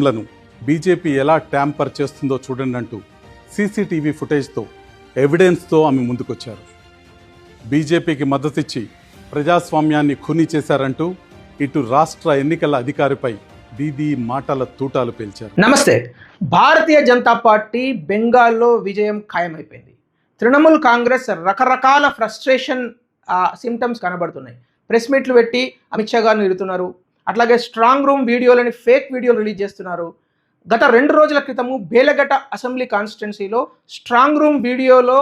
లను బీజేపీ ఎలా ట్యాంపర్ చేస్తుందో చూడండి అంటూ సీసీటీవీ ఫుటేజ్తో ఎవిడెన్స్తో ఆమె ముందుకొచ్చారు. బీజేపీకి మద్దతిచ్చి ప్రజాస్వామ్యాన్ని ఖూనీ చేశారంటూ ఇటు రాష్ట్ర ఎన్నికల అధికారిపై దీదీ మాటల తూటాలు పేల్చారు. నమస్తే. భారతీయ జనతా పార్టీ బెంగాల్లో విజయం ఖాయమైపోయింది. తృణమూల్ కాంగ్రెస్ రకరకాల ఫ్రస్ట్రేషన్ సిమ్టమ్స్ కనబడుతున్నాయి. ప్రెస్ మీట్లు పెట్టి అమిత్ షా గారిని నిలుతున్నారు. అట్లాగే స్ట్రాంగ్ రూమ్ వీడియోలని ఫేక్ వీడియోలు రిలీజ్ చేస్తున్నారు. గత 2 రోజుల క్రితము బేలగట్ట అసెంబ్లీ కాన్స్టిట్యున్సీలో స్ట్రాంగ్ రూమ్ వీడియోలో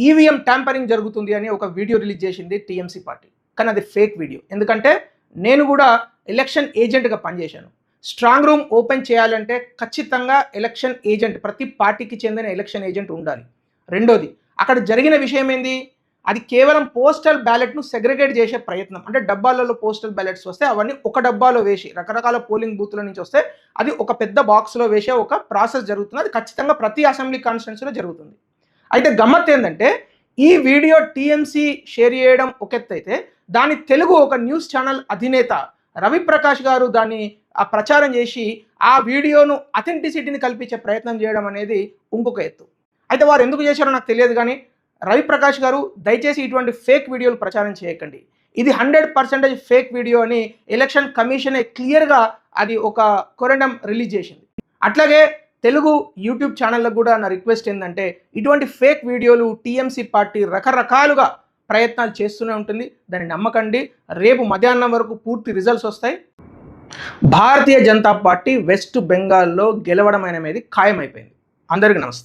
ఈవీఎం ట్యాంపరింగ్ జరుగుతుంది అని ఒక వీడియో రిలీజ్ చేసింది టీఎంసీ పార్టీ. కానీ అది ఫేక్ వీడియో. ఎందుకంటే నేను కూడా ఎలక్షన్ ఏజెంట్గా పనిచేశాను. స్ట్రాంగ్ రూమ్ ఓపెన్ చేయాలంటే ఖచ్చితంగా ఎలక్షన్ ఏజెంట్, ప్రతి పార్టీకి చెందిన ఎలక్షన్ ఏజెంట్ ఉండాలి. రెండోది, అక్కడ జరిగిన విషయం ఏంది, అది కేవలం పోస్టల్ బ్యాలెట్ను సెగ్రిగేట్ చేసే ప్రయత్నం. అంటే డబ్బాలలో పోస్టల్ బ్యాలెట్స్ వస్తే అవన్నీ ఒక డబ్బాలో వేసి, రకరకాల పోలింగ్ బూత్ల నుంచి వస్తే అది ఒక పెద్ద బాక్స్లో వేసే ఒక ప్రాసెస్ జరుగుతుంది. అది ఖచ్చితంగా ప్రతి అసెంబ్లీ కాన్స్టిట్యున్సీలో జరుగుతుంది. అయితే గమ్మత్ ఏంటంటే ఈ వీడియో టీఎంసీ షేర్ చేయడం ఒక ఎత్తు అయితే, దాని తెలుగు ఒక న్యూస్ ఛానల్ అధినేత రవిప్రకాష్ గారు దాన్ని ప్రచారం చేసి ఆ వీడియోను అథెంటిసిటీని కల్పించే ప్రయత్నం చేయడం అనేది ఇంకొక ఎత్తు. అయితే వారు ఎందుకు చేశారో నాకు తెలియదు, కానీ రవిప్రకాష్ గారు దయచేసి ఇటువంటి ఫేక్ వీడియోలు ప్రచారం చేయకండి. ఇది 100% ఫేక్ వీడియో అని ఎలక్షన్ కమిషనే క్లియర్గా అది ఒక కొరెండం రిలీజ్ చేసింది. అట్లాగే తెలుగు యూట్యూబ్ ఛానళ్ళకు కూడా నా రిక్వెస్ట్ ఏంటంటే, ఇటువంటి ఫేక్ వీడియోలు టీఎంసీ పార్టీ రకరకాలుగా ప్రయత్నాలు చేస్తూనే ఉంటుంది. దాన్ని నమ్మకండి. రేపు మధ్యాహ్నం వరకు పూర్తి రిజల్ట్స్ వస్తాయి. భారతీయ జనతా పార్టీ వెస్ట్ బెంగాల్లో గెలవడం అనేది ఖాయమైపోయింది. అందరికీ నమస్తే.